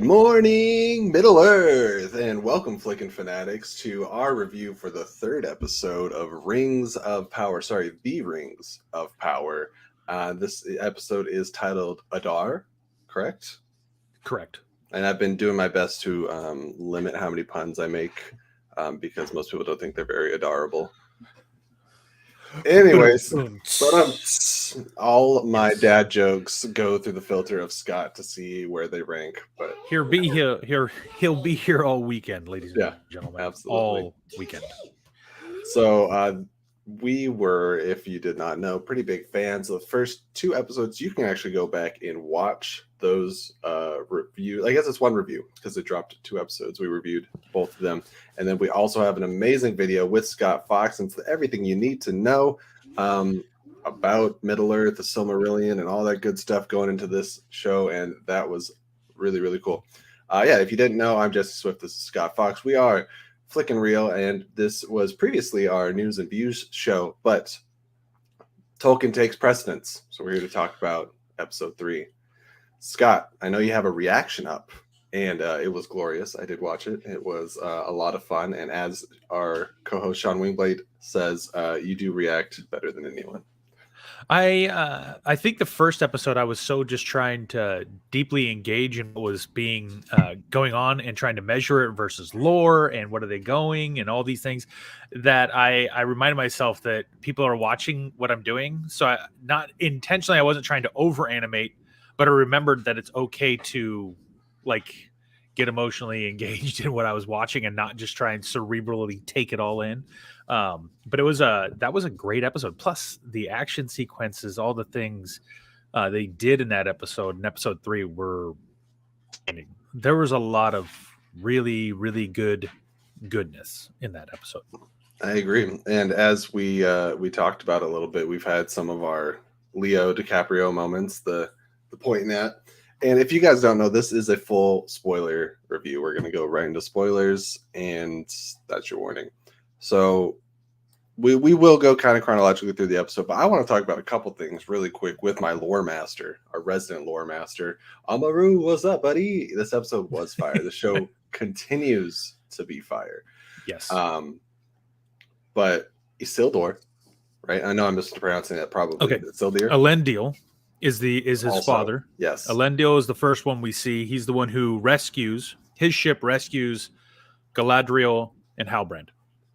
Good morning, Middle Earth, and welcome, Flickin' Fanatics, to our review for the third episode of Rings of Power. Sorry, The Rings of Power. This episode is titled Adar, correct? Correct. And I've been doing my best to limit how many puns I make because most people don't think they're very adorable. Anyways, all my dad jokes go through the filter of Scott to see where they rank. But he'll be here all weekend, ladies and gentlemen. Absolutely. All weekend. So we were, if you did not know, pretty big fans of the first two episodes. You can actually go back and watch those reviews. I guess it's one review because it dropped 2 episodes. We reviewed both of them. And then we also have an amazing video with Scott Fox and everything you need to know about Middle Earth, the Silmarillion, and all that good stuff going into this show. And that was really, really cool. If you didn't know, I'm Jesse Swift. This is Scott Fox. We are Flick and Reel, and this was previously our news and views show, but Tolkien takes precedence. So we're here to talk about episode 3. Scott, I know you have a reaction up, and it was glorious. I did watch it. It was a lot of fun, and as our co-host Sean Wingblade says, you do react better than anyone. I think the first episode I was so just trying to deeply engage in what was being going on and trying to measure it versus lore and what are they going and all these things that I reminded myself that people are watching what I'm doing. So not intentionally, I wasn't trying to over animate, but I remembered that it's okay to get emotionally engaged in what I was watching and not just try and cerebrally take it all in. But that was a great episode. Plus the action sequences, all the things they did in that episode, in episode 3 were, there was a lot of really, really goodness in that episode. I agree. And as we talked about a little bit, we've had some of our Leo DiCaprio moments, the pointing at. And if you guys don't know, this is a full spoiler review. We're going to go right into spoilers, and that's your warning. So we will go kind of chronologically through the episode, but I want to talk about a couple things really quick with my lore master, our resident lore master. Amaru, what's up, buddy? This episode was fire. The show continues to be fire. Yes. But Isildur, right? I know I'm mispronouncing that probably. Okay. Isildur. Elendil is his also, father. Yes. Elendil is the first one we see. He's the one who his ship rescues Galadriel and Halbrand.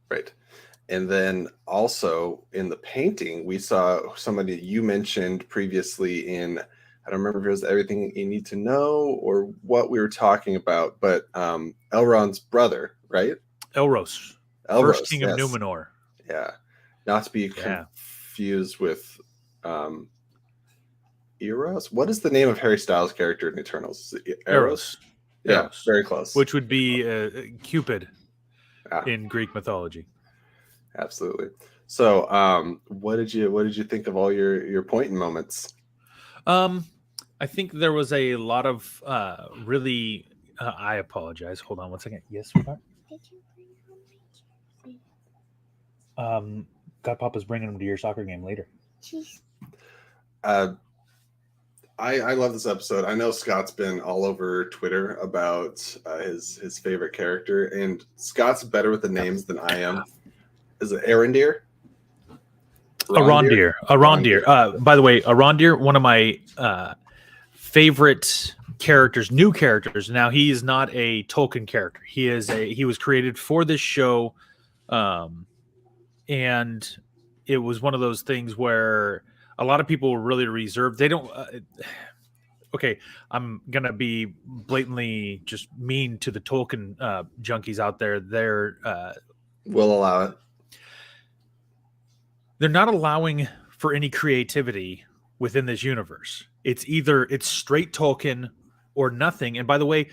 Right. And then also in the painting, we saw somebody you mentioned previously in, I don't remember if it was Everything You Need to Know or what we were talking about, but Elrond's brother, right? Elros. First king of Numenor. Yeah. Not to be confused with Eros. What is the name of Harry Styles' character in Eternals? Eros. Yeah, Eros. Very close. Which would be Cupid in Greek mythology. Absolutely. So, what did you think of all your pointing moments? I think there was a lot of really. I apologize. Hold on one second. Yes, sweetheart. Godpapa's bringing him to your soccer game later. I love this episode. I know Scott's been all over Twitter about his favorite character, and Scott's better with the names than I am. Is it Arondir? Arondir. By the way, Arondir, one of my favorite characters, new characters. Now, he is not a Tolkien character. He was created for this show, and it was one of those things where a lot of people were really reserved. They don't. Okay, I'm gonna be blatantly just mean to the Tolkien junkies out there. We'll allow it. They're not allowing for any creativity within this universe. It's straight Tolkien or nothing. And by the way,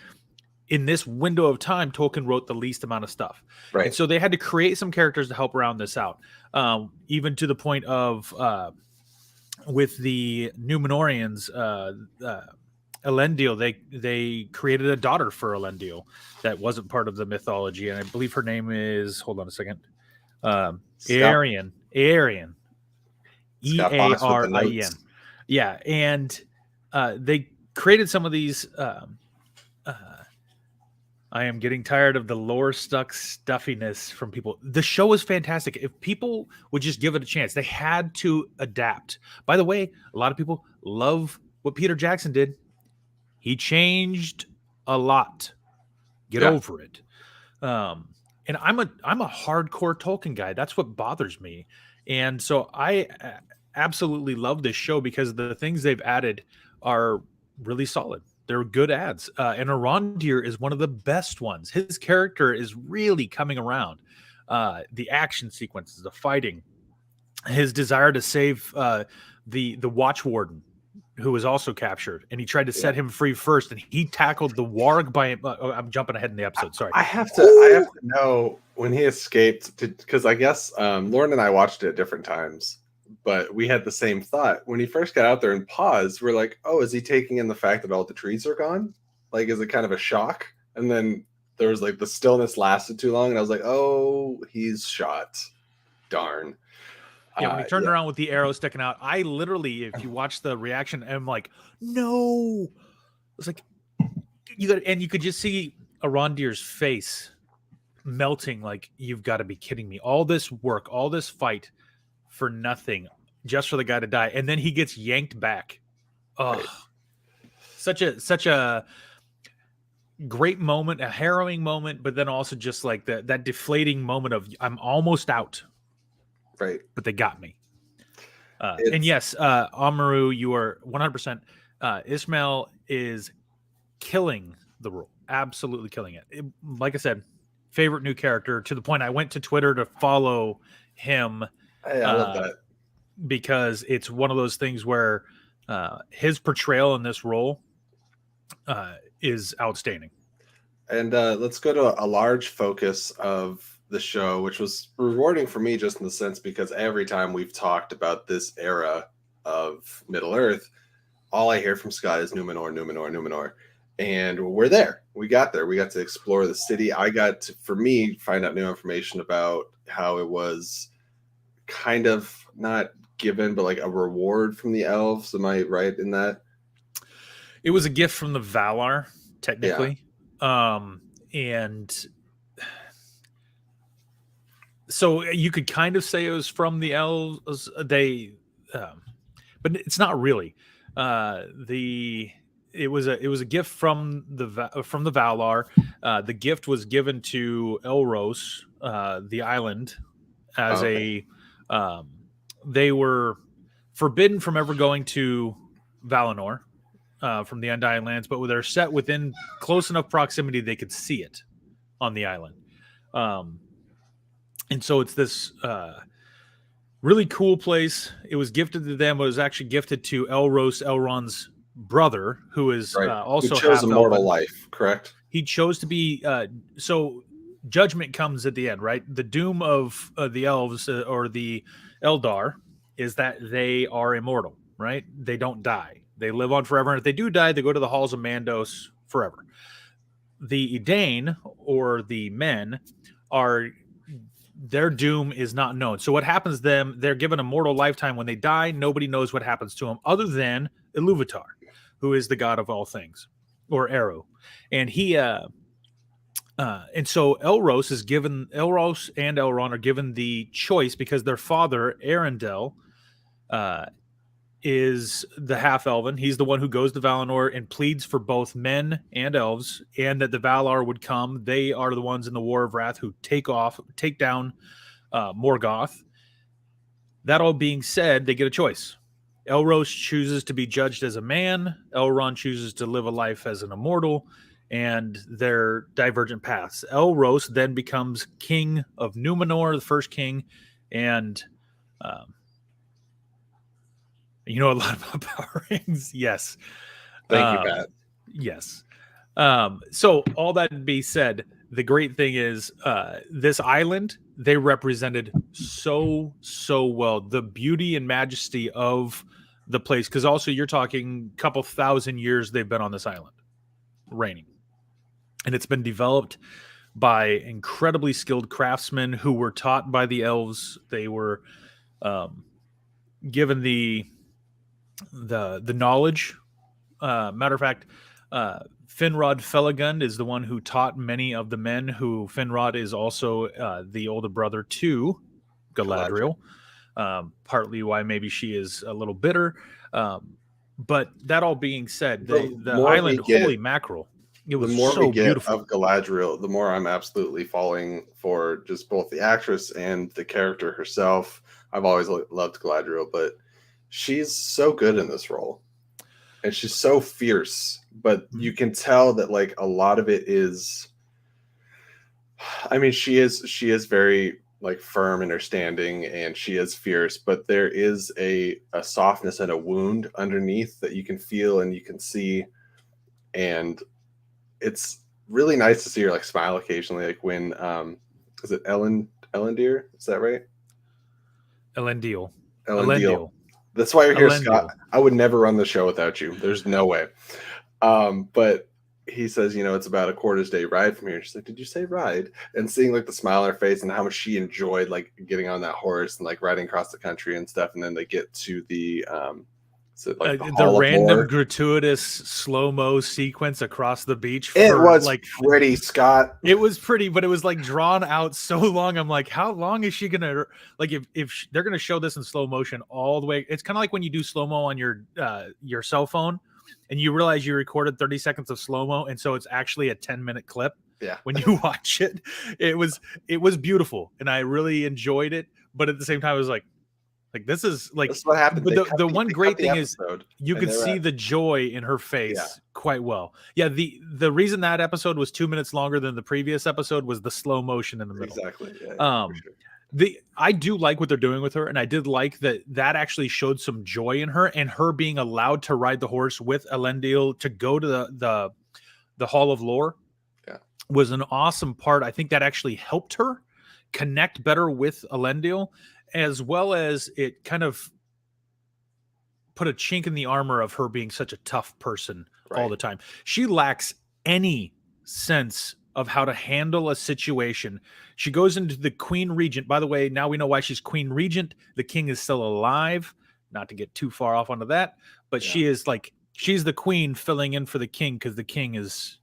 in this window of time, Tolkien wrote the least amount of stuff. Right. And so they had to create some characters to help round this out. Even to the point of with the Numenorians, Elendil, they created a daughter for Elendil that wasn't part of the mythology. And I believe her name is, hold on a second. Eärien. Eärien. E-A-R-I-N. Yeah, and they created some of these I am getting tired of the lore stuck stuffiness from people. The show is fantastic. If people would just give it a chance, they had to adapt. By the way, a lot of people love what Peter Jackson did. He changed a lot. Get Yeah. over it. And I'm a hardcore Tolkien guy. That's what bothers me. And so I absolutely love this show because the things they've added are really solid. They're good ads. And Arondir is one of the best ones. His character is really coming around. The action sequences, the fighting, his desire to save the Watch Warden, who was also captured, and he tried to set him free first, and he tackled the warg by. I'm jumping ahead in the episode. Sorry. I have to know when he escaped, because I guess Lauren and I watched it at different times, but we had the same thought when he first got out there and paused. We're like, "Oh, is he taking in the fact that all the trees are gone? Like, is it kind of a shock?" And then there was like the stillness lasted too long, and I was like, "Oh, he's shot. Darn." Yeah, when he turned around with the arrow sticking out, I literally, if you watch the reaction, I'm like, no. It's like you could just see Arondir's face melting. Like, you've got to be kidding me! All this work, all this fight for nothing, just for the guy to die, and then he gets yanked back. Oh, right. Such a great moment, a harrowing moment, but then also just like that deflating moment of I'm almost out. Right. But they got me. And yes, Amaru, you are 100%. Ismail is killing the role. Absolutely killing it. Like I said, favorite new character to the point I went to Twitter to follow him. Hey, I love that. Because it's one of those things where his portrayal in this role is outstanding. And let's go to a large focus of the show, which was rewarding for me just in the sense because every time we've talked about this era of Middle Earth, all I hear from Scott is Numenor, Numenor, Numenor. And we're there. We got there. We got to explore the city. I got to, for me, find out new information about how it was kind of not given, but like a reward from the elves. Am I right in that? It was a gift from the Valar, technically. Yeah. And so you could kind of say it was from the elves. But it's not really. It was a gift from the Valar. The gift was given to Elros, the island, as they were forbidden from ever going to Valinor from the Undying Lands, but they're set within close enough proximity they could see it on the island. And so it's this really cool place. It was gifted to them, but it was actually gifted to Elrond's brother, who is also who chose immortal life, correct? He chose to be so judgment comes at the end, right? The doom of the elves or the Eldar is that they are immortal, right? They don't die. They live on forever. And if they do die, they go to the halls of Mandos forever. The Edain, or the men, their doom is not known. So what happens to them, they're given a mortal lifetime. When they die, nobody knows what happens to them other than Iluvatar, who is the god of all things, or Eru. And he and so Elros and Elrond are given the choice because their father, Arendelle, is the half-elven. He's the one who goes to Valinor and pleads for both men and elves, and that the Valar would come. They are the ones in the War of Wrath who take down Morgoth. That all being said, they get a choice. Elros chooses to be judged as a man. Elrond chooses to live a life as an immortal, and their divergent paths. Elros then becomes king of Numenor, the first king, and you know a lot about Power Rings? Yes. Thank you, Pat. Yes. So all that being said, the great thing is this island, they represented so well the beauty and majesty of the place, because also you're talking a couple thousand years they've been on this island reigning, and it's been developed by incredibly skilled craftsmen who were taught by the elves. They were given the knowledge. Matter of fact, Finrod Felagund is the one who taught many of the men. Who Finrod is also the older brother to Galadriel. Partly why maybe she is a little bitter. But that all being said, the island, holy mackerel, it was so beautiful. Of Galadriel, the more I'm absolutely falling for just both the actress and the character herself. I've always loved Galadriel, but she's so good in this role. And she's so fierce, but you can tell that like a lot of it is, I mean, she is very like firm in her standing and she is fierce, but there is a softness and a wound underneath that you can feel and you can see. And it's really nice to see her like smile occasionally. Like when, is it Elendil? Is that right? Elendil. That's why you're here, Scott. I would never run the show without you. There's no way. But he says, you know, it's about a quarter's day ride from here. She's like, did you say ride? And seeing like the smile on her face and how much she enjoyed like getting on that horse and like riding across the country and stuff. And then they get to the the random gratuitous slow-mo sequence across the beach. It was like pretty, Scott. It was pretty, but it was like drawn out so long. I'm like, how long is she gonna like? If they're gonna show this in slow motion all the way, it's kind of like when you do slow mo on your cell phone, and you realize you recorded 30 seconds of slow mo, and so it's actually a 10-minute clip. Yeah. When you watch it, it was beautiful, and I really enjoyed it. But at the same time, I was like this is what happened. But the one great thing is you could see the joy in her face quite well. Yeah, the reason that episode was 2 minutes longer than the previous episode was the slow motion in the middle. Exactly. Yeah, I do like what they're doing with her, and I did like that actually showed some joy in her, and her being allowed to ride the horse with Elendil to go to the Hall of Lore. Yeah, was an awesome part. I think that actually helped her connect better with Elendil, as well as it kind of put a chink in the armor of her being such a tough person all the time. She lacks any sense of how to handle a situation. She goes into the Queen Regent. By the way, now we know why she's Queen Regent. The king is still alive. Not to get too far off onto that, but she is she's the queen filling in for the king because the king is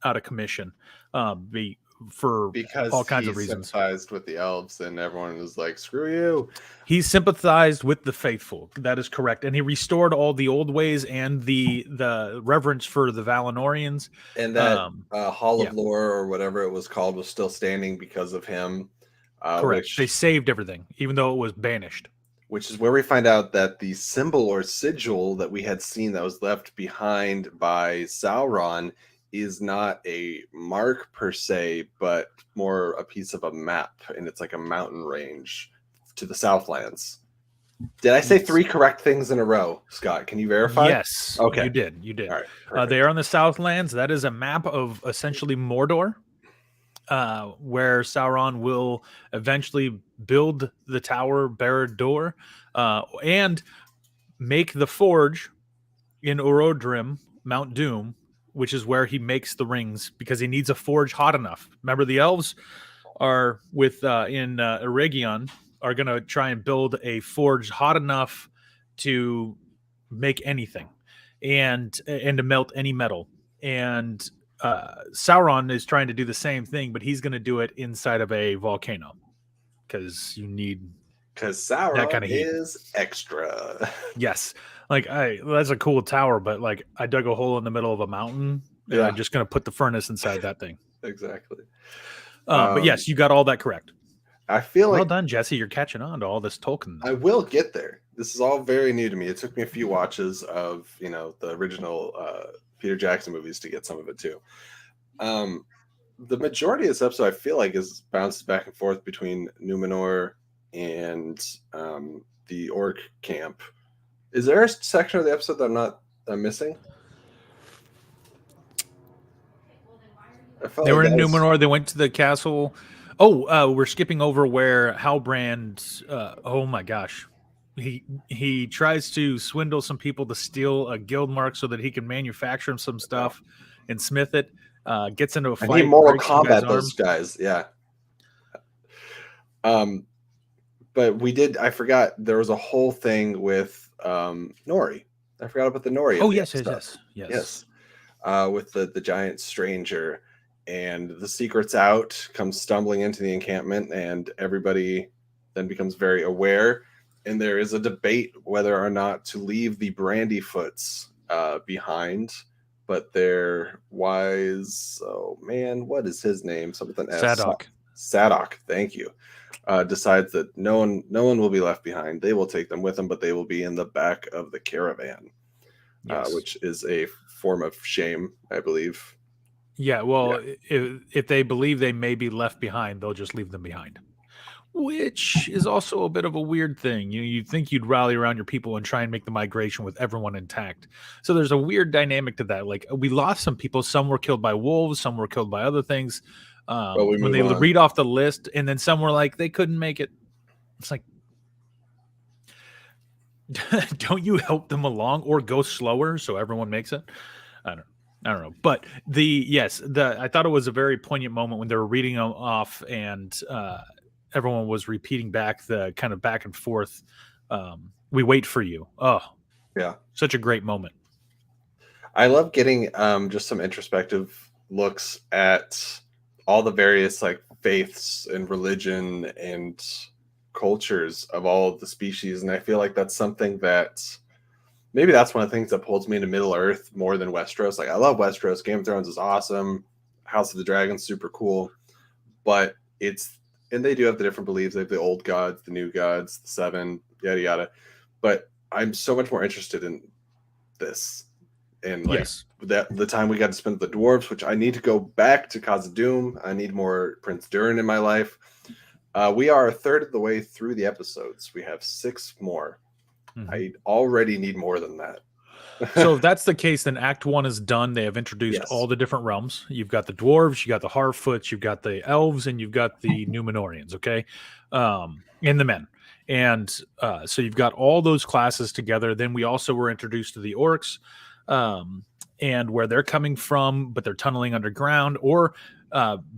out of commission. Because all kinds of reasons. Sympathized with the elves, and everyone was like, "Screw you." He sympathized with the faithful. That is correct, and he restored all the old ways and the reverence for the Valinorians. And that Hall of Lore or whatever it was called was still standing because of him. Correct. They saved everything, even though it was banished. Which is where we find out that the symbol or sigil that we had seen that was left behind by Sauron is not a mark per se, but more a piece of a map, and it's like a mountain range to the Southlands. Did I say 3 correct things in a row, Scott? Can you verify? Yes. Okay. You did. All right, they are on the Southlands. That is a map of essentially Mordor, where Sauron will eventually build the Tower Barad-dûr, and make the forge in Urodrim, Mount Doom, which is where he makes the rings because he needs a forge hot enough. Remember, the elves are in Eregion are going to try and build a forge hot enough to make anything and to melt any metal. And Sauron is trying to do the same thing, but he's going to do it inside of a volcano because Sauron that kind of heat is extra. Yes. That's a cool tower, but I dug a hole in the middle of a mountain, and I'm just going to put the furnace inside that thing. Exactly. But yes, you got all that correct. I feel well done, Jesse. You're catching on to all this Tolkien. I will get there. This is all very new to me. It took me a few watches of the original Peter Jackson movies to get some of it too. The majority of this episode, I feel like, is bounced back and forth between Numenor and the orc camp. Is there a section of the episode that I'm missing? They were in Numenor. They went to the castle. Oh, we're skipping over where Halbrand. Oh my gosh, he tries to swindle some people to steal a guild mark so that he can manufacture some stuff and smith it. Gets into a fight. I need Mortal Kombat those guys. Yeah. But I forgot there was a whole thing with Nori. I forgot about the Nori. Oh, yes. with the giant stranger, and the secret's out, comes stumbling into the encampment, and everybody then becomes very aware. And there is a debate whether or not to leave the Brandyfoots behind, but their wise, oh man, what is his name? Something S. Sadok. Sadok, thank you. Decides that no one will be left behind. They will take them with them, but they will be in the back of the caravan, Yes. which is a form of shame, I believe. Yeah, well, if they believe they may be left behind, they'll just leave them behind. Which is also a bit of a weird thing. You'd think you'd rally around your people and try and make the migration with everyone intact. So there's a weird dynamic to that. Like, we lost some people. Some were killed by wolves. Some were killed by other things. But we When move they on. read off the list, and then some were like, they couldn't make it. It's like, don't you help them along or go slower so everyone makes it? I don't know. But I thought it was a very poignant moment when they were reading them off, and everyone was repeating back the kind of back and forth. We wait for you. Oh, Yeah, such a great moment. I love getting just some introspective looks at all the various like faiths and religion and cultures of all of the species, and I feel like that's something that maybe that's one of the things that pulls me into Middle Earth more than Westeros. Like, I love Westeros. Game of Thrones is awesome. House of the Dragon, super cool. But and they do have the different beliefs. They have the old gods, the new gods, the seven, yada yada. But I'm so much more interested in this. And like Yes. that, the time we got to spend with the dwarves, which I need to go back to Khazad-dûm. I need more Prince Durin in my life. We are a third of the way through the episodes. We have 6 more. Mhm. I already need more than that. So if that's the case, then Act 1 is done. They have introduced Yes. all the different realms. You've got the dwarves, you got the Harfoots, you've got the elves, and you've got the Numenorians, okay? And the men. And so you've got all those classes together. Then we also were introduced to the orcs, and where they're coming from, but they're tunneling underground, or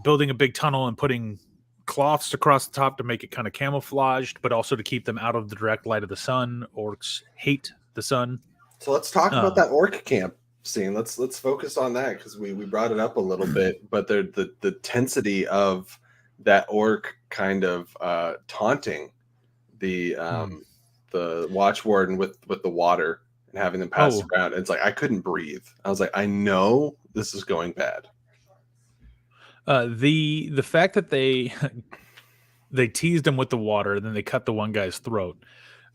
building a big tunnel and putting cloths across the top to make it kind of camouflaged, but also to keep them out of the direct light of the sun. Orcs hate the sun. So let's talk about that orc camp scene. Let's focus on that, because we brought it up a little bit, but the tensity of that orc kind of taunting the watch warden with the water and having them pass around. It's like I couldn't breathe. I was like, I know this is going bad. The fact that they teased him with the water and then they cut the one guy's throat.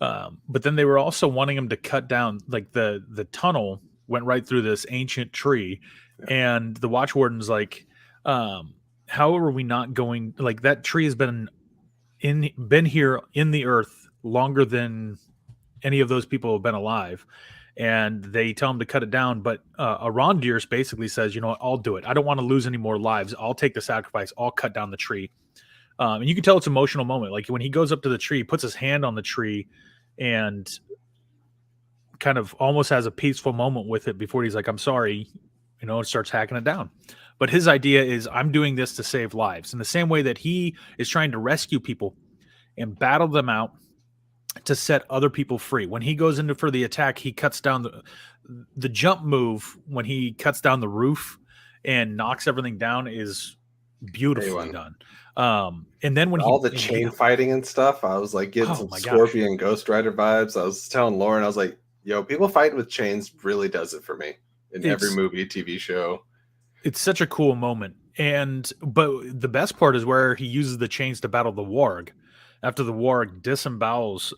But then they were also wanting him to cut down, like the tunnel went right through this ancient tree, and the watch warden's like, how are we not going? Like, that tree has been here in the earth longer than any of those people have been alive, and they tell him to cut it down. But Arondir's basically says, you know what, I'll do it. I don't want to lose any more lives. I'll take the sacrifice. I'll cut down the tree. And you can tell it's an emotional moment. Like, when he goes up to the tree, he puts his hand on the tree and kind of almost has a peaceful moment with it before he's like, I'm sorry, and starts hacking it down. But his idea is, I'm doing this to save lives. In the same way that he is trying to rescue people and battle them out to set other people free. When he goes into for the attack, he cuts down the jump move. When he cuts down the roof and knocks everything down is beautifully done. And then when all the chain fighting and stuff, I was like getting some Scorpion Ghost Rider vibes. I was telling Lauren, I was like, yo, people fighting with chains really does it for me in every movie, TV show. It's such a cool moment. But the best part is where he uses the chains to battle the warg. After the warg disembowels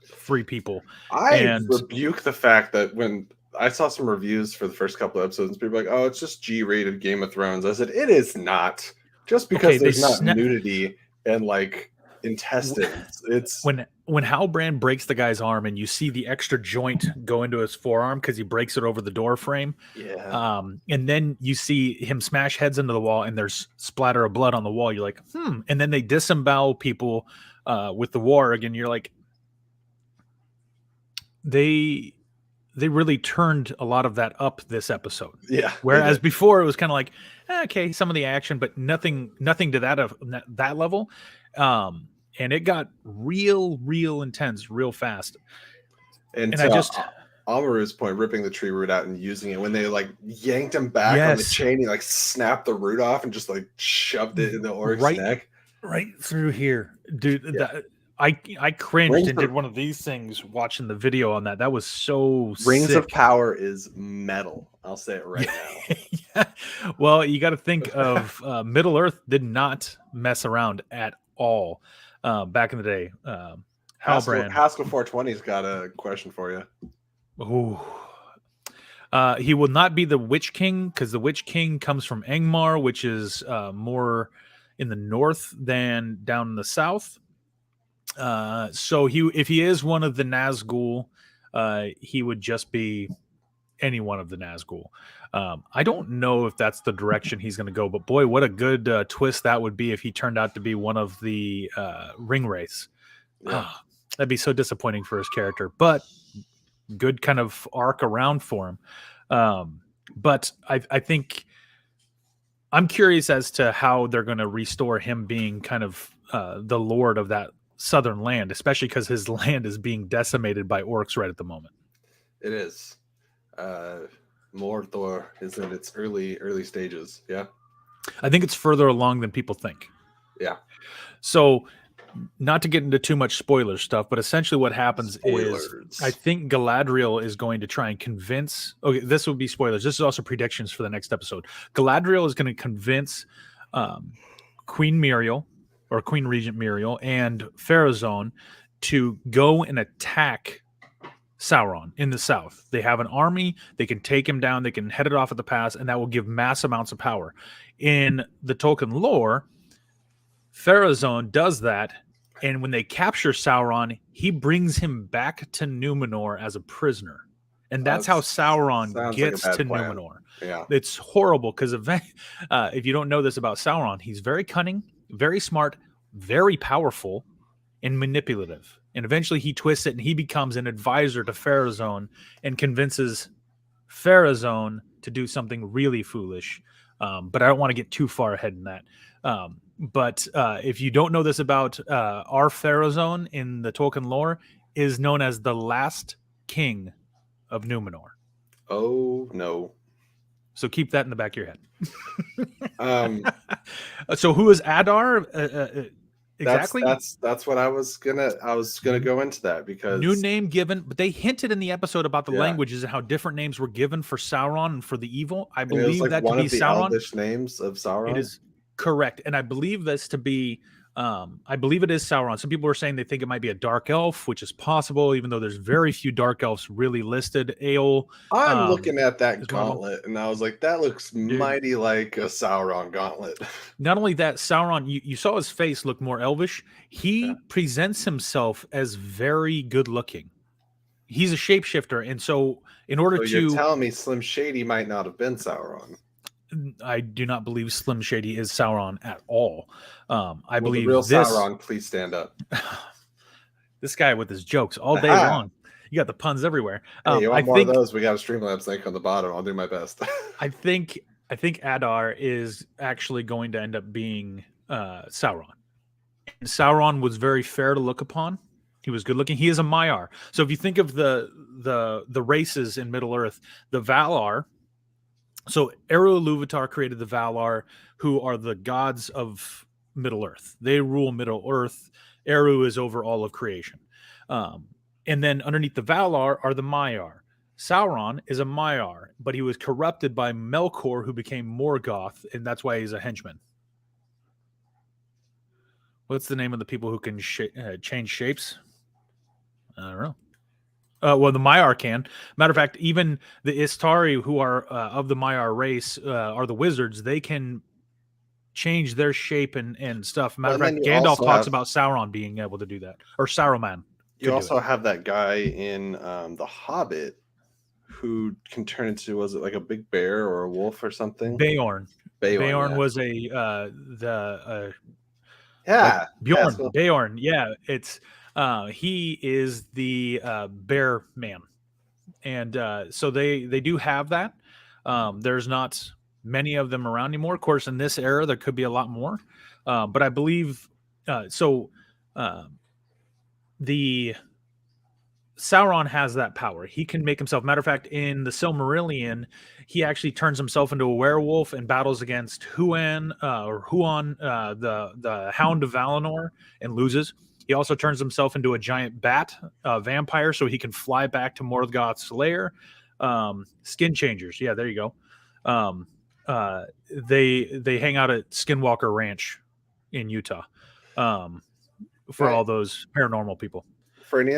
3 people. I rebuke the fact that when I saw some reviews for the first couple of episodes, people were like, oh, it's just G-rated Game of Thrones. I said, it is not. Just because there's not nudity and like intestines. It's when Halbrand breaks the guy's arm and you see the extra joint go into his forearm because he breaks it over the door frame. Yeah. And then you see him smash heads into the wall and there's splatter of blood on the wall. You're like, And then they disembowel people with the warg, and you're like, they really turned a lot of that up this episode. Yeah. Whereas before it was kind of like, okay, some of the action, but nothing to that level. And it got real intense real fast. And I just Amaru's point, ripping the tree root out and using it when they like yanked him back on the Yes. chain, he like snapped the root off and just like shoved it in the orc's neck. Right through here, dude. Yeah. I cringed Rings and did one of these things watching the video on that. That was so Rings sick. of Power is metal. I'll say it right now. Yeah. Well, you got to think of Middle Earth did not mess around at all back in the day. Halbrand. Haskell 420's got a question for you. Ooh. He will not be the Witch King because the Witch King comes from Angmar, which is more in the north than down in the south. So if he is one of the Nazgul, he would just be any one of the Nazgul. I don't know if that's the direction he's going to go, but boy, what a good twist that would be if he turned out to be one of the ring wraiths. Yeah. That'd be so disappointing for his character, but good kind of arc around for him. But I think I'm curious as to how they're going to restore him being kind of the lord of that southern land, especially because his land is being decimated by orcs right at the moment. It is. Mordor is in its early stages. Yeah. I think it's further along than people think. Yeah. So, not to get into too much spoiler stuff, but essentially what happens is I think Galadriel is going to try and convince. Okay, this will be spoilers. This is also predictions for the next episode. Galadriel is going to convince Queen Muriel or Queen Regent Muriel and Pharazôn to go and attack Sauron in the south. They have an army. They can take him down. They can head it off at the pass, and that will give mass amounts of power. In the Tolkien lore, Pharazôn does that, and when they capture Sauron, he brings him back to Numenor as a prisoner. And that's how Sauron gets to Numenor. Yeah. It's horrible because if you don't know this about Sauron, he's very cunning, very smart, very powerful, and manipulative. And eventually he twists it and he becomes an advisor to Pharazôn and convinces Pharazôn to do something really foolish. But I don't want to get too far ahead in that. But if you don't know this about our Pharazôn in the Tolkien lore, is known as the last king of Numenor. Oh, no. So keep that in the back of your head. So who is Adar? Exactly. That's what I was gonna go into that because new name given, but they hinted in the episode about the languages and how different names were given for Sauron and for the evil. I believe like that one to be of the Sauron. Elvish names of Sauron. It is correct, and I believe this to be. I believe it is Sauron. Some people are saying they think it might be a dark elf, which is possible, even though there's very few dark elves really listed. Eol. I'm looking at that gauntlet, and I was like, that looks mighty like a Sauron gauntlet. Not only that, Sauron, you saw his face look more elvish. He presents himself as very good looking. He's a shapeshifter, and so in order to you're telling me Slim Shady might not have been Sauron. I do not believe Slim Shady is Sauron at all. I believe the real this Sauron. Please stand up. This guy with his jokes all day long. You got the puns everywhere. Hey, you want more of those? We got a Streamlabs link on the bottom. I'll do my best. I think Adar is actually going to end up being Sauron. And Sauron was very fair to look upon. He was good looking. He is a Maiar. So if you think of the races in Middle Earth, the Valar. So Eru Ilúvatar created the Valar, who are the gods of Middle Earth. They rule Middle Earth. Eru is over all of creation. And then underneath the Valar are the Maiar. Sauron is a Maiar, but he was corrupted by Melkor, who became Morgoth, and that's why he's a henchman. What's the name of the people who can change shapes? I don't know. Well, the Maiar can. Matter of fact, even the Istari, who are of the Maiar race, are the wizards. They can change their shape and stuff. Matter of fact, Gandalf talks about Sauron being able to do that, or Saruman. You also have that guy in The Hobbit who can turn into, was it like a big bear or a wolf or something? Beorn. Beorn was Bjorn. Cool. Beorn. Yeah, it's. He is the bear man, and so they do have that. There's not many of them around anymore. Of course, in this era, there could be a lot more, but I believe the Sauron has that power. He can make himself. Matter of fact, in the Silmarillion, he actually turns himself into a werewolf and battles against Huan the Hound of Valinor, and loses. He also turns himself into a giant bat, vampire, so he can fly back to Morgoth's lair. Skin changers, yeah, there you go. They hang out at Skinwalker Ranch in Utah, for all those paranormal people. For any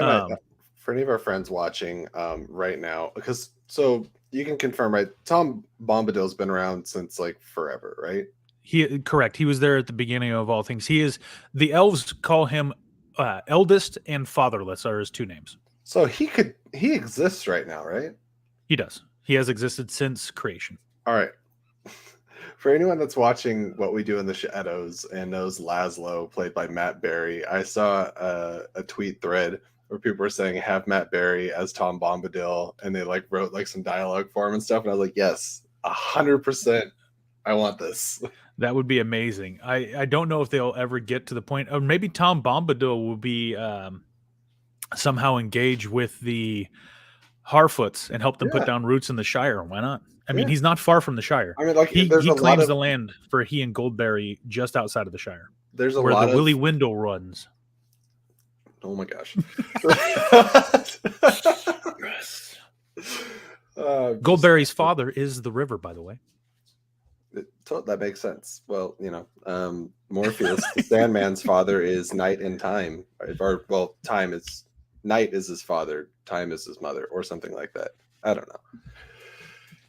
of our friends watching right now, because so you can confirm, right? Tom Bombadil's been around since like forever, right? Correct. He was there at the beginning of all things. He is, the elves call him eldest and fatherless are his two names. So he exists right now, right? He does. He has existed since creation. All right. For anyone that's watching What We Do in the Shadows and knows Laszlo, played by Matt Berry, I saw a tweet thread where people were saying have Matt Berry as Tom Bombadil, and they like wrote like some dialogue for him and stuff. And I was like, yes, 100%. I want this. That would be amazing. I don't know if they'll ever get to the point, or maybe Tom Bombadil will be somehow engage with the Harfoots and help them put down roots in the Shire. Why not? I mean, he's not far from the Shire. I mean, like he claims the land for he and Goldberry just outside of the Shire. There's where the Willy Windle runs. Oh my gosh. Goldberry's father is the river, by the way. That makes sense. Well, you know, Morpheus, the Sandman's father, is Night in Time, or well, Time is Night is his father, Time is his mother, or something like that. I don't know.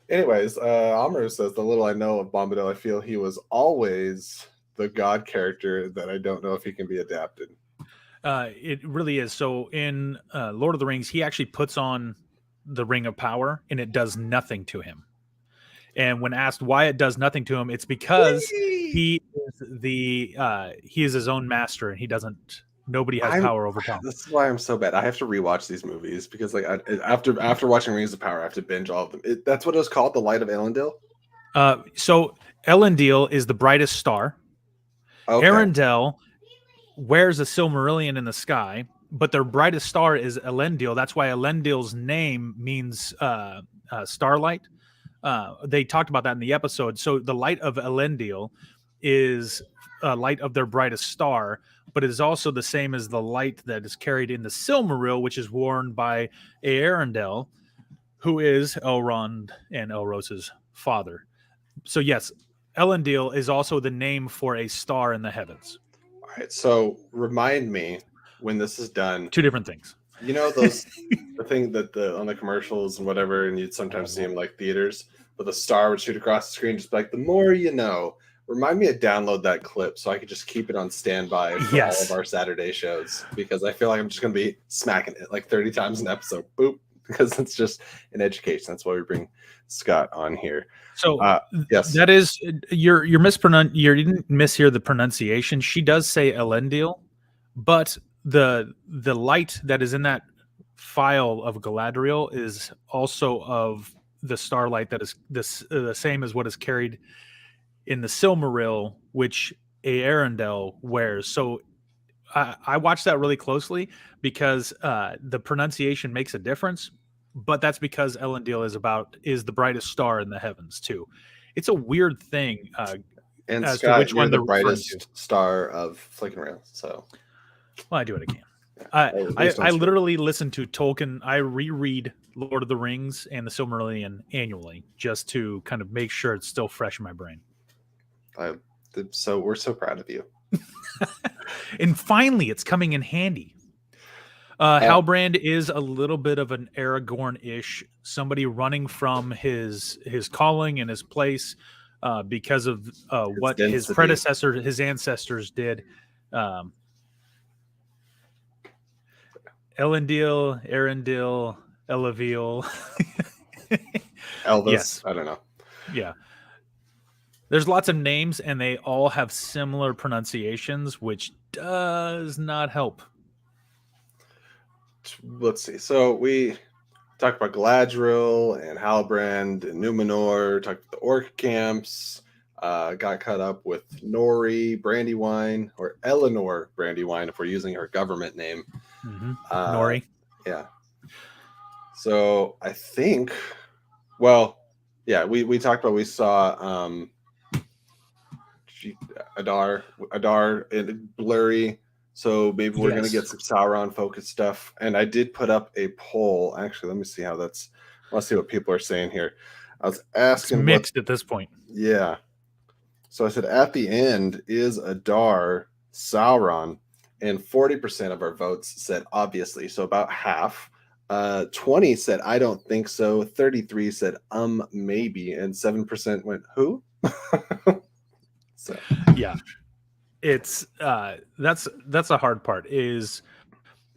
Anyways, Amaru says, the little I know of Bombadil, I feel he was always the god character that I don't know if he can be adapted. It really is. So in Lord of the Rings, he actually puts on the Ring of Power, and it does nothing to him. And when asked why it does nothing to him, it's because he is his own master, and he doesn't. Nobody has power over Tom. This is why I'm so bad. I have to rewatch these movies because, like, after watching Rings of Power, I have to binge all of them. That's what it was called, the Light of Elendil. So Elendil is the brightest star. Okay. Arendelle wears a Silmarillion in the sky, but their brightest star is Elendil. That's why Elendil's name means starlight. They talked about that in the episode. So the light of Elendil is a light of their brightest star, but it is also the same as the light that is carried in the Silmaril, which is worn by Arendelle, who is Elrond and Elros's father. So yes, Elendil is also the name for a star in the heavens. All right, so remind me when this is done. Two different things. You know those the thing that on the commercials and whatever, and you'd sometimes see them like theaters, but the star would shoot across the screen, just like the more you know. Remind me to download that clip so I could just keep it on standby for all of our Saturday shows, because I feel like I'm just going to be smacking it like 30 times an episode. Boop, because it's just an education. That's why we bring Scott on here. So yes, that is you're mispronounced. You didn't mishear the pronunciation. She does say Elendil, but the light that is in that file of Galadriel is also of the starlight that is the same as what is carried in the Silmaril, which Arendelle wears. So I watched that really closely because the pronunciation makes a difference, but that's because Elendil is the brightest star in the heavens too. It's a weird thing. And as Scott, to which one the brightest star of Flickin' Rail. So, well, I do what I can. I literally listen to Tolkien. I reread Lord of the Rings and the Silmarillion annually just to kind of make sure it's still fresh in my brain. So we're so proud of you. And finally, it's coming in handy. Halbrand is a little bit of an Aragorn-ish, somebody running from his calling and his place because of what his ancestors did. Elendil, Arendil, Elavil. Elvis, yes. I don't know. Yeah. There's lots of names, and they all have similar pronunciations, which does not help. Let's see. So we talked about Galadriel and Halbrand and Numenor, talked about the orc camps, got caught up with Nori Brandywine, or Eleanor Brandywine, if we're using her government name. Mm-hmm. Nori. Yeah. So I think, well, yeah, we talked about, we saw she, Adar and blurry. So maybe we're gonna get Yes, some Sauron focused stuff. And I did put up a poll. Actually, let me see how that's. Let's see what people are saying here. I was it's asking what. mixed at this point. Yeah. So I said at the end is Adar Sauron, and 40% of our votes said obviously. So about half. 20 said I don't think so. 33 said maybe, and 7% went who. So Yeah, it's that's a hard part. Is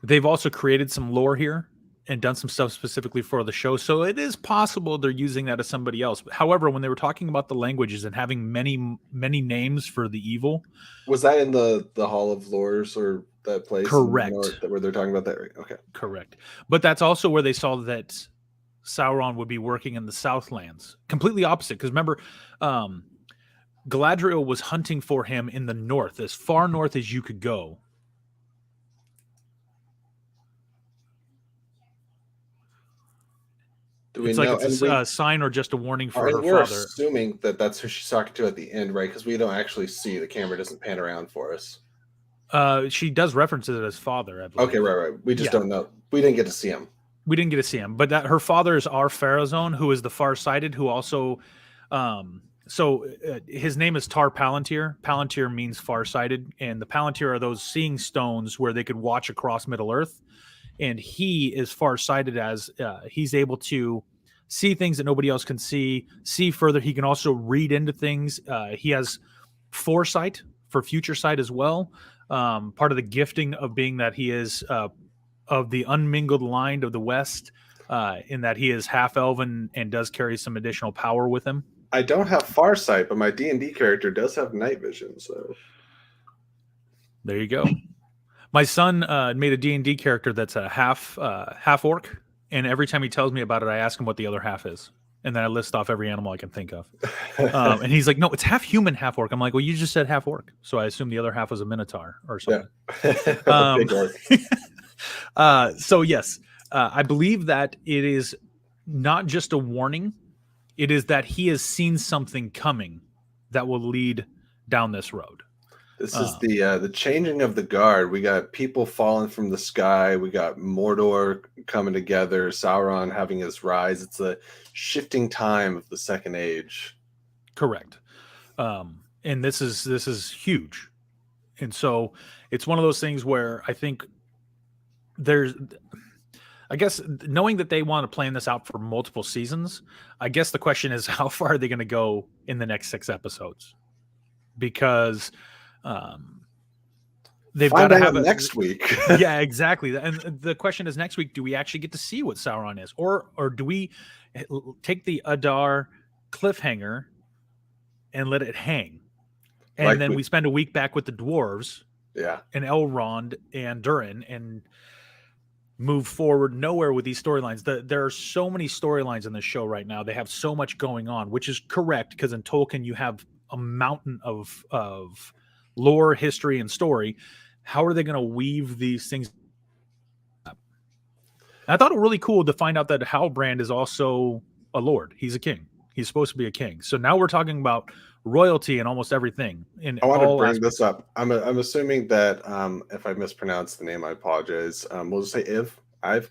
they've also created some lore here and done some stuff specifically for the show, so it is possible they're using that as somebody else. However, when they were talking about the languages and having many names for the evil, was that in the Hall of Lords or that place in the north correct, that where they're talking about that? Right? Okay. correct. But that's also where they saw that Sauron would be working in the Southlands, completely opposite. Because remember, um, Galadriel was hunting for him in the north, as far north as you could go. Do we It's like know? it's And a sign or just a warning for and her we're father. assuming that that's who she's talking to at the end, right? Because we don't actually see, the camera doesn't pan around for us. She does reference it as father, I Okay, believe. right. We just Yeah, don't know. We didn't get to see him. we didn't get to see him, but that her father is our Pharazôn, who is the far-sighted, who also, his name is Tar Palantir. Palantir means far-sighted, and the Palantir are those seeing stones where they could watch across Middle Earth. And he is far-sighted as he's able to see things that nobody else can see further. He can also read into things. He has foresight for future sight as well. Part of the gifting of being that he is of the unmingled line of the West, in that he is half elven and does carry some additional power with him. I don't have Farsight, but my D&D character does have night vision. So There you go. My son made a D&D character that's a half orc, and every time he tells me about it, I ask him what the other half is, and then I list off every animal I can think of. And he's like, "No, it's half human, half orc." I'm like, "Well, you just said half orc, so I assume the other half was a minotaur or yeah, something." a big orc. So yes, I believe that it is not just a warning; it is that he has seen something coming that will lead down this road. This is the changing of the guard. We got people falling from the sky. We got Mordor coming together. Sauron having his rise. It's a shifting time of the Second Age. Correct. And this is huge. And so it's one of those things where I think there's, I guess, knowing that they want to plan this out for multiple seasons, I guess the question is how far are they going to go in the next 6 episodes? Because they've got Find to out have it next week. Yeah, exactly. And the question is, next week, do we actually get to see what Sauron is, or do we take the Adar cliffhanger and let it hang, and Like then we, we spend a week back with the dwarves yeah. and Elrond and Durin and move forward nowhere with these storylines. There are so many storylines in this show right now. They have so much going on, which is correct, because in Tolkien you have a mountain of lore, history, and story. How are they going to weave these things up? I thought it really cool to find out that Halbrand is also a lord. He's a king. He's supposed to be a king. So now we're talking about royalty and almost everything in I want to all bring this aspects. up. I'm assuming that if I mispronounce the name, I apologize. We'll just say I've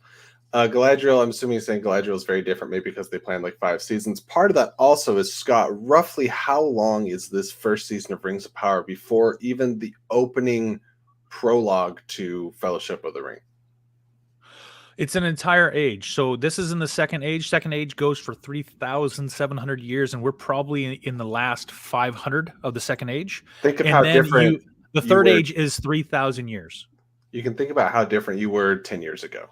Galadriel. I'm assuming you're saying Galadriel is very different, maybe because they planned like 5 seasons. Part of that also is, Scott, roughly how long is this first season of Rings of Power before even the opening prologue to Fellowship of the Ring? It's an entire age. So this is in the second age. Second age goes for 3,700 years, and we're probably in the last 500 of the second age. Think of And how then different the you third were. age is 3,000 years. You can think about how different you were 10 years ago.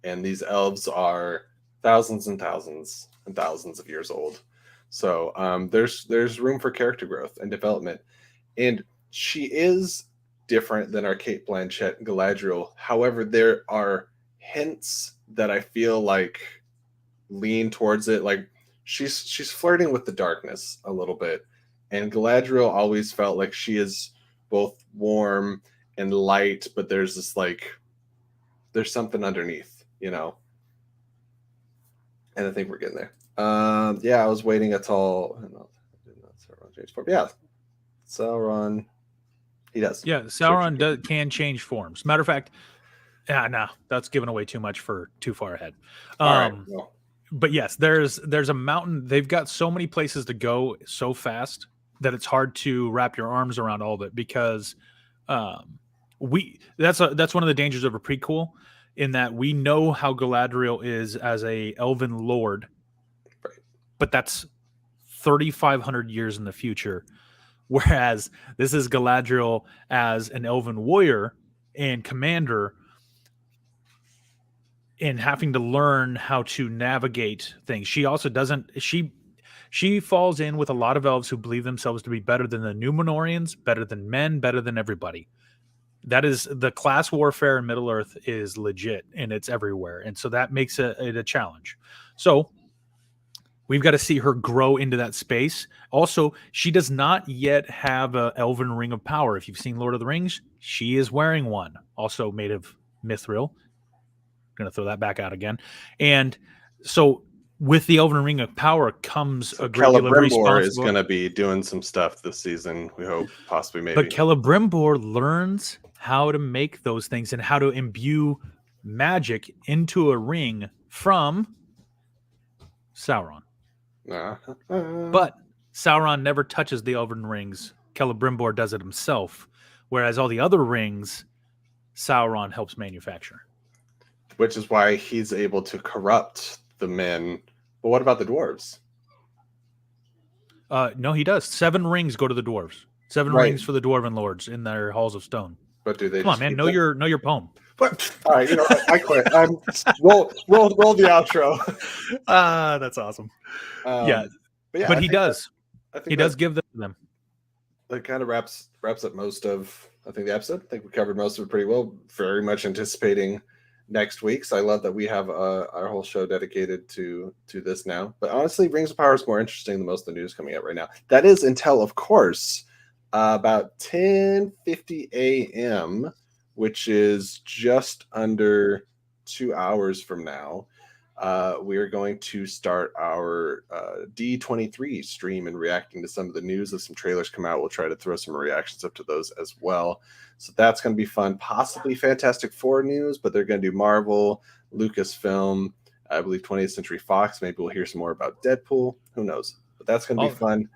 And these elves are thousands and thousands and thousands of years old. So there's room for character growth and development. And she is different than our Kate Blanchett Galadriel. However, there are hints that I feel like lean towards it. Like she's flirting with the darkness a little bit. And Galadriel always felt like she is both warm and light, but there's this like there's something underneath, you know. And I think we're getting there. Yeah, I was waiting until Sauron changed form. Yeah, Sauron, he does. Yeah, Sauron can change forms. Matter of fact, no, that's giving away too much for too far ahead. All right. Well, But yes, there's a mountain. They've got so many places to go so fast that it's hard to wrap your arms around all of it because that's one of the dangers of a prequel in that we know how Galadriel is as a elven lord, right. but that's 3,500 years in the future. Whereas this is Galadriel as an elven warrior and commander in having to learn how to navigate things. She also doesn't she falls in with a lot of elves who believe themselves to be better than the Numenorians, better than men, better than everybody. That is the class warfare in Middle Earth is legit and it's everywhere. And so that makes it a challenge. So we've got to see her grow into that space. Also, she does not yet have an elven ring of power. If you've seen Lord of the Rings, she is wearing one, also made of mithril. Going to throw that back out again. And so with the elven ring of power comes a great deal of responsibility. Is going to be doing some stuff this season. We hope, possibly, maybe. But Celebrimbor learns how to make those things and how to imbue magic into a ring from Sauron. But Sauron never touches the elven rings. Celebrimbor does it himself, whereas all the other rings, Sauron helps manufacture. Which is why he's able to corrupt the men. But what about the dwarves? No, he does. 7 rings go to the dwarves. 7 rings for the dwarven lords in their halls of stone. But do they? Come on, man. Know your poem. What? All right, I quit. Roll the outro. That's awesome. But he does. He does give them. That kind of wraps up most of the episode. I think we covered most of it pretty well. Very much anticipating next week. So I love that we have our whole show dedicated to this now. But honestly, Rings of Power is more interesting than most of the news coming out right now. That is until, of course, about 10:50 a.m., which is just under 2 hours from now. We are going to start our D23 stream and reacting to some of the news as some trailers come out. We'll try to throw some reactions up to those as well. So that's going to be fun. Possibly Fantastic Four news, but they're going to do Marvel, Lucasfilm, I believe 20th Century Fox. Maybe we'll hear some more about Deadpool. Who knows? But that's going to be fun.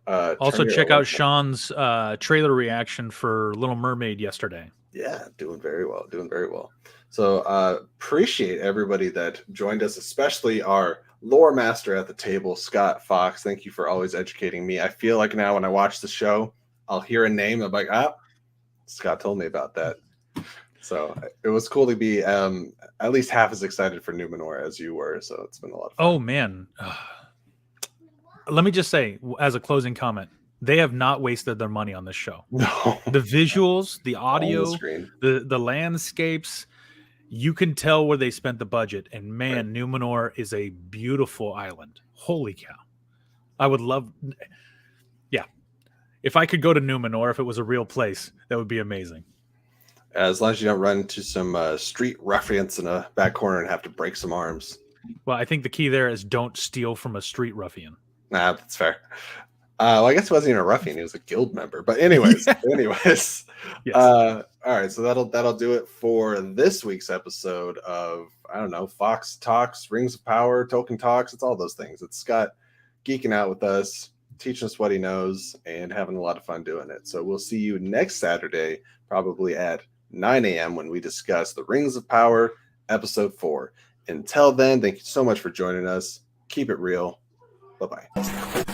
Also, check out Sean's trailer reaction for Little Mermaid yesterday. Yeah, doing very well. So appreciate everybody that joined us, especially our lore master at the table, Scott Fox. Thank you for always educating me. I feel like now when I watch the show, I'll hear a name. I'm like, Scott told me about that. So it was cool to be at least half as excited for Numenor as you were. So it's been a lot of fun. Oh, man. Let me just say, as a closing comment, they have not wasted their money on this show. No. The visuals, the audio, the landscapes, you can tell where they spent the budget. And man, Numenor is a beautiful island. Holy cow. I would love... Yeah. If I could go to Numenor, if it was a real place, that would be amazing. As long as you don't run into some street ruffians in a back corner and have to break some arms. Well, I think the key there is don't steal from a street ruffian. Nah, that's fair. Well, I guess he wasn't even a ruffian; he was a guild member. But anyways, yes. All right, so that'll do it for this week's episode of Fox Talks, Rings of Power, Tolkien Talks. It's all those things. It's Scott geeking out with us, teaching us what he knows, and having a lot of fun doing it. So we'll see you next Saturday, probably at 9 a.m. when we discuss the Rings of Power, episode 4. Until then, thank you so much for joining us. Keep it real. Bye-bye.